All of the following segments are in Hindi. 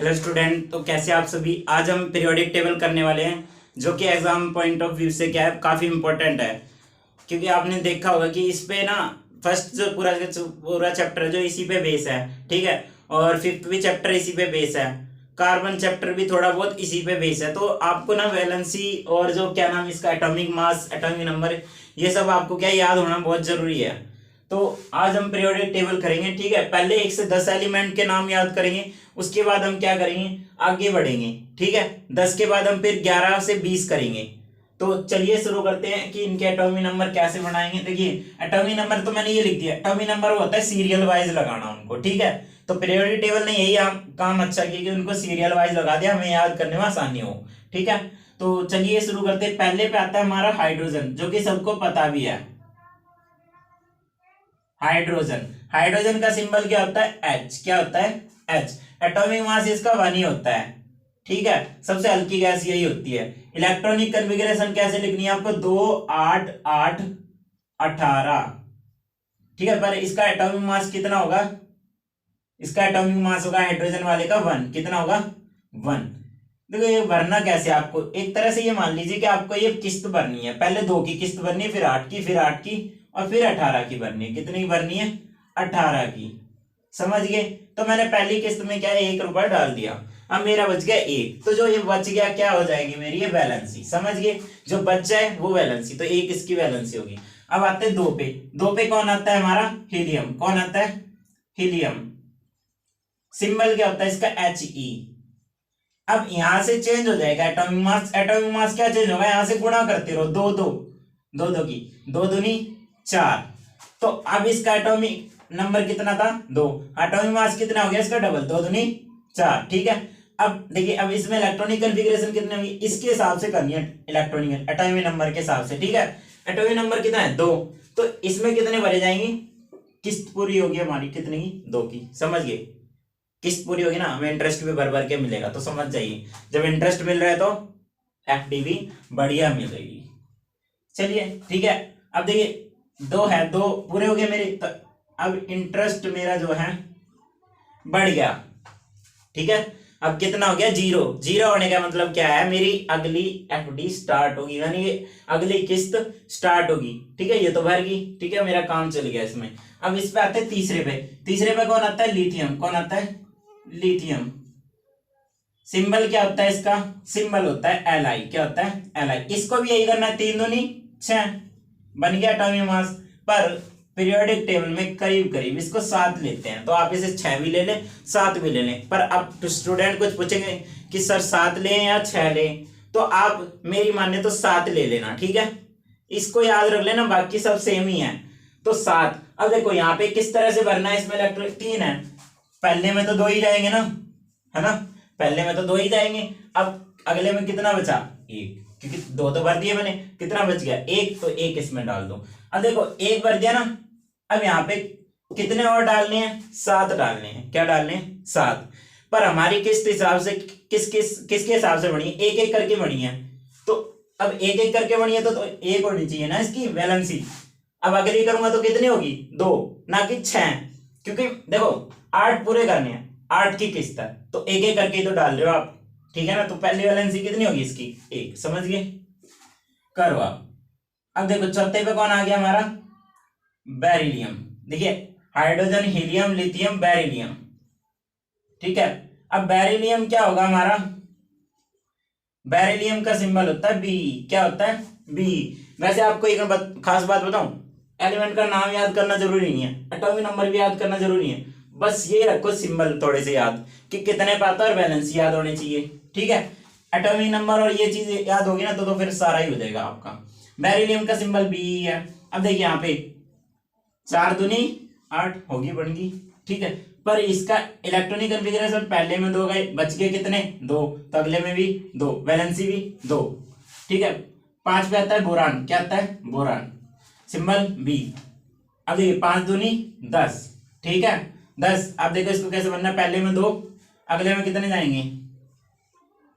हेलो स्टूडेंट, तो कैसे आप सभी। आज हम पीरियोडिक टेबल करने वाले हैं जो कि एग्जाम पॉइंट ऑफ व्यू से क्या है, काफ़ी इंपॉर्टेंट है। क्योंकि आपने देखा होगा कि इस पे ना फर्स्ट जो पूरा चैप्टर है जो इसी पे बेस है, ठीक है। और फिफ्थ भी चैप्टर इसी पे बेस है। कार्बन चैप्टर भी थोड़ा बहुत इसी पे बेस है। तो आपको ना वैलेंसी और जो क्या नाम इसका एटॉमिक मास, एटॉमिक नंबर, ये सब आपको क्या याद होना बहुत जरूरी है। तो आज हम पीरियोडिक टेबल करेंगे, ठीक है। पहले 1 से 10 एलिमेंट के नाम याद करेंगे, उसके बाद हम क्या करेंगे, आगे बढ़ेंगे, ठीक है। 10 के बाद हम फिर 11 से 20 करेंगे। तो चलिए शुरू करते हैं कि इनके एटॉमिक नंबर कैसे बनाएंगे। देखिए, एटॉमिक नंबर तो मैंने ये लिख दिया। एटॉमिक नंबर होता है सीरियल वाइज लगाना उनको, ठीक है। तो पीरियोडिक टेबल ने यही काम अच्छा किया कि उनको सीरियल वाइज लगा दिया, हमें याद करने में आसानी हो, ठीक है। तो चलिए शुरू करते हैं। पहले पे आता है हमारा हाइड्रोजन, जो कि सबको पता भी है। हाइड्रोजन, हाइड्रोजन का सिंबल क्या होता है, एच। क्या होता है, एच। एटॉमिक मास इसका 1 ही होता है, ठीक है। सबसे हल्की गैस यही होती है। इलेक्ट्रॉनिक कन्फिगरेशन कैसे लिखनी है आपको, 2 8 8 18, ठीक है। पर इसका एटॉमिक मास कितना होगा, इसका एटॉमिक मास होगा हाइड्रोजन वाले का 1। कितना होगा, 1। देखो ये भरना कैसे, आपको एक तरह से ये मान लीजिए कि आपको ये किस्त भरनी है। पहले 2 की किस्त भरनी है, फिर 8 की, फिर 8 की, और फिर 18 की भरनी है। कितनी भरनी है, 18 की। समझ गए। तो मैंने पहली किस्त में क्या है, 1 रुपया डाल दिया। अब मेरा बच गया 1। तो जो ये बच गया क्या हो जाएगी मेरी, ये वैलेंसी। समझ गए, जो बच जाए वो वैलेंसी। तो 1 इसकी वैलेंसी होगी। अब आते हैं 2 पे। 2 पे कौन आता है हमारा, हीलियम। कौन आता है, हीलियम। सिंबल क्या होता है इसका, He। अब यहां से चेंज हो जाएगा एटॉमिक मास। एटॉमिक मास क्या चेंज होगा, यहां से गुणा करते रहो, 2 2 2 2 की 2 दूनी 4। तो अब इसका एटॉमिक नंबर कितना था, 2। एटॉमिक मास कितना हो गया इसका, डबल, 2 दूनी 4, ठीक है। अब देखिए, अब इसमें इलेक्ट्रॉनिक कन्फिगरेशन कितनी होगी, इसके हिसाब से करनी है, इलेक्ट्रॉनिक एटॉमिक नंबर के हिसाब से, ठीक है। एटॉमिक नंबर कितना है, 2। तो इसमें कितने भरे जाएंगे, किस्त पूरी होगी हमारी कितनी की, 2 की। समझ गए, किस्त पूरी होगी ना, हमें इंटरेस्ट भी भर भर के मिलेगा। तो समझ जाइए, जब इंटरेस्ट मिल रहा है तो एफडी भी बढ़िया मिल रही है। चलिए ठीक है। अब देखिए 2 है, 2 पूरे हो गए मेरे। तो अब इंटरेस्ट मेरा जो है बढ़ गया, ठीक है। अब कितना हो गया, 0। 0 होने का मतलब क्या है, मेरी अगली एफडी स्टार्ट होगी, यानी अगली किस्त स्टार्ट होगी, ठीक है। ये तो भर गई, ठीक है, मेरा काम चल गया इसमें। अब इस पे आते हैं तीसरे पे। तीसरे पे कौन आता है, लिथियम। कौन आता है, लिथियम। सिंबल क्या होता है इसका, सिंबल होता है Li। क्या होता है, Li। इसको भी यही करना है, 3 दूनी 6, बन गया एटॉमिक मास। पर पीरियोडिक टेबल में करीब करीब इसको 7 लेते हैं। तो आप इसे 6 भी ले लें, 7 भी ले लें। पर अब स्टूडेंट कुछ पूछेंगे कि सर 7 लें या 6 लें, तो आप मेरी माने तो 7 ले लेना, ठीक है। इसको याद रख लेना, बाकी सब सेम ही है। तो 7। अब देखो यहाँ पे किस तरह से भरना है, इसमें इलेक्ट्रॉन 3 है, पहले में तो 2 ही जाएंगे ना, है ना। पहले में तो 2 ही जाएंगे। अब अगले में कितना बचा, 1, क्योंकि 2 तो भर दिए मैंने। कितना बच गया, 1। तो 1 इसमें डाल दो। अब देखो 1 भर दिया ना। अब यहाँ पे कितने और डालने हैं, 7 डालने हैं। क्या डालने हैं, 7। पर हमारी किस हिसाब से, किसके हिसाब से बनी है, एक एक करके बनी है। तो अब एक एक करके बनी है तो 1 होनी चाहिए ना इसकी वैलेंसी। अब अगली करूंगा तो कितनी होगी, 2, ना कि 6। क्योंकि देखो 8 पूरे करने हैं, 8 की किस्त है, तो एक एक करके तो डाल रहे हो आप, ठीक है ना। तो पहली वैलेंसी कितनी होगी इसकी, 1। समझ गए, करो आप। अब देखो चौथे पे कौन आ गया हमारा, बेरिलियम। देखिए हाइड्रोजन, हीलियम, लिथियम, बेरिलियम, ठीक है। अब बेरिलियम क्या होगा हमारा, बेरिलियम का सिंबल होता है बी। क्या होता है, बी। वैसे आपको एक खास बात बताऊं, एलिमेंट का नाम याद करना जरूरी नहीं है, एटॉमिक नंबर भी याद करना जरूरी है। बस ये रखो सिंबल थोड़े से याद, कि कितने पे आता है और बैलेंस याद होने चाहिए, ठीक है। एटॉमिक नंबर और ये चीज याद होगी ना तो फिर सारा ही हो जाएगा आपका। बेरिलियम का सिंबल बी है। अब देखिए यहाँ पे 4 दूनी 8 होगी, बन गई, ठीक है। पर इसका इलेक्ट्रॉनिक कन्फिगरेशन पहले में 2 गए, बच गए कितने, 2। तो अगले में भी 2, वैलेंसी भी 2, ठीक है। 5 पे आता है बोरान। क्या आता है, बोरान, सिंबल बी। अब देखिए 5 दूनी 10, ठीक है, 10। अब देखो इसको कैसे बनना है, पहले में 2, अगले में कितने जाएंगे,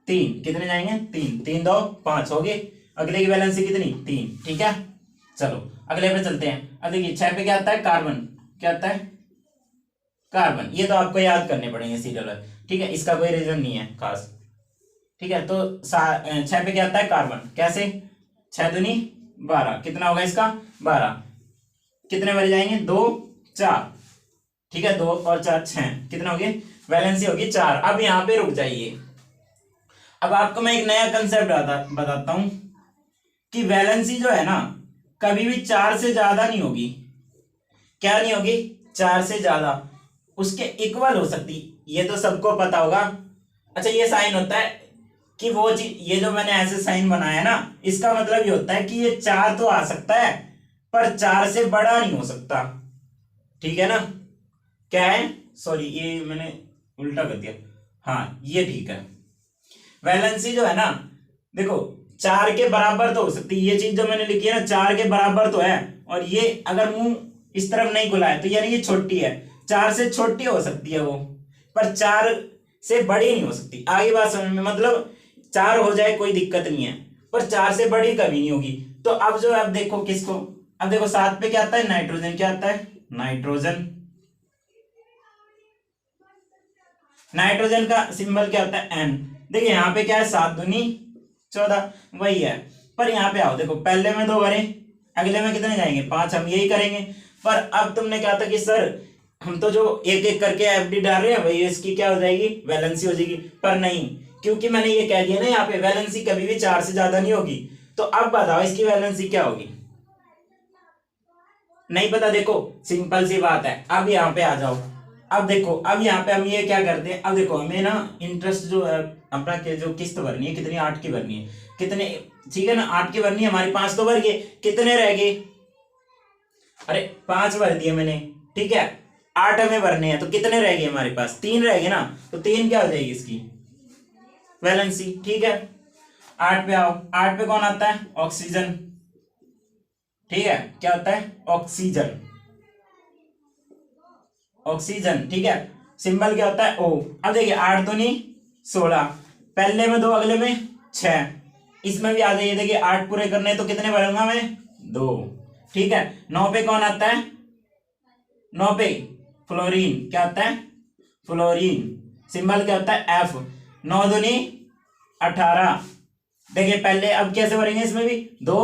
3। कितने जाएंगे, 3। 3 2 5 हो गए। अगले की वैलेंसी कितनी, 3, ठीक है। चलो अगले पे चलते हैं। अब देखिए 6 पे क्या आता है, कार्बन। क्या आता है, कार्बन, ये तो आपको याद करने पड़ेंगे सीरियल, ठीक है, इसका कोई रीजन नहीं है खास, ठीक है। तो 6 पे क्या आता है कार्बन, कैसे, 6 दूनी 12, कितना होगा इसका 12, कितने भरे जाएंगे 2 4, ठीक है, 2 और 4 6, कितना हो गया, वैलेंसी होगी 4। अब यहाँ पे रुक जाइए, अब आपको मैं एक नया कंसेप्ट बताता हूं कि वैलेंसी जो है ना कभी भी 4 से ज्यादा नहीं होगी, क्या नहीं होगी, 4 से ज्यादा, उसके इक्वल हो सकती, ये तो सबको पता होगा। अच्छा, ये साइन होता है कि वो चीज, ये जो मैंने ऐसे साइन बनाया है ना, इसका मतलब ये होता है कि ये 4 तो आ सकता है पर 4 से बड़ा नहीं हो सकता, ठीक है ना, क्या है, सॉरी ये मैंने उल्टा कर दिया, हाँ ये ठीक है। वैलेंसी जो है ना, देखो 4 के बराबर तो हो सकती है, ये चीज जो मैंने लिखी है ना 4 के बराबर तो है, और ये अगर मुंह इस तरफ नहीं खुला है तो यानी ये छोटी है, 4 से छोटी हो सकती है वो, पर 4 से बड़ी नहीं हो सकती। आगे बात समझ में, मतलब 4 हो जाए कोई दिक्कत नहीं है, पर 4 से बड़ी कभी नहीं होगी। तो अब जो अब देखो किसको, अब देखो 7 पे क्या आता है, नाइट्रोजन, क्या आता है, नाइट्रोजन, नाइट्रोजन का सिंबल क्या होता है एन। देखिए यहाँ पे क्या है, 7 दूनी 14, वही है, पर यहाँ पे आओ, देखो पहले में 2 भरे, अगले में कितने जाएंगे 5, हम यही करेंगे। पर अब तुमने कहा था कि सर हम तो जो एक एक करके एफडी डाल रहे हैं वही इसकी क्या हो जाएगी, वैलेंसी हो जाएगी, पर नहीं, क्योंकि मैंने ये कह दिया ना यहाँ पे वैलेंसी कभी भी 4 से ज्यादा नहीं होगी। तो अब बताओ इसकी वैलेंसी क्या होगी, नहीं पता, देखो सिंपल सी बात है। अब यहाँ पे आ जाओ, अब देखो, अब यहाँ पे हम ये क्या करते हैं, अब देखो हमें ना इंटरेस्ट जो है अपना के जो किस्त भरनी है, कितनी 8 की भरनी है, कितने, ठीक है ना 8 की भरनी है हमारी, 5 तो भर गए, कितने रह गए, अरे 5 भर दिए मैंने, ठीक है, 8 हमें भरने हैं, तो कितने रह गए हमारे पास, 3 रह गए ना, तो 3 क्या हो जाएगी इसकी वैलेंसी, ठीक है। 8 पे आओ, 8 पे कौन आता है, ऑक्सीजन, ठीक है, क्या होता है ऑक्सीजन, ऑक्सीजन, ठीक है, सिंबल क्या होता है ओ। अब देखिए 8 तो नहीं 16, पहले में 2 अगले में 6, इसमें भी आ जाइए, देखिए 8 पूरे करने तो कितने भरूंगा मैं 2, ठीक है। 9 पे कौन आता है, 9 पे फ्लोरीन, क्या आता है फ्लोरीन, सिंबल क्या होता है एफ, 9 दूनी 18, देखिए पहले अब कैसे भरेंगे, इसमें भी 2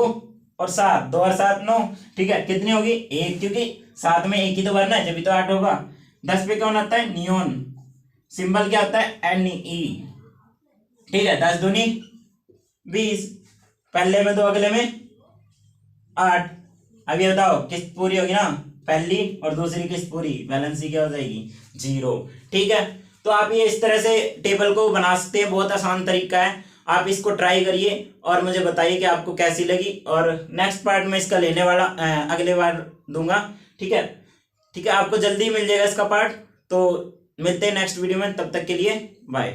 और 7, 2 और 7 9, ठीक है, कितनी होगी 1, क्योंकि 7 में 1 ही तो भरना है जब भी तो 8 होगा। 10 पे कौन आता है नियोन, सिंबल क्या होता है Ne, ठीक है, 10 दूनी 20, पहले में 2 अगले में 8। अब ये बताओ किस्त पूरी होगी ना, पहली और दूसरी किस्त पूरी, वैलेंसी क्या हो जाएगी 0, ठीक है। तो आप ये इस तरह से टेबल को बना सकते हैं, बहुत आसान तरीका है, आप इसको ट्राई करिए और मुझे बताइए कि आपको कैसी लगी, और नेक्स्ट पार्ट में इसका लेने वाला अगले बार दूंगा, ठीक है, ठीक है, आपको जल्दी मिल जाएगा इसका पार्ट। तो मिलते हैं नेक्स्ट वीडियो में, तब तक के लिए बाय।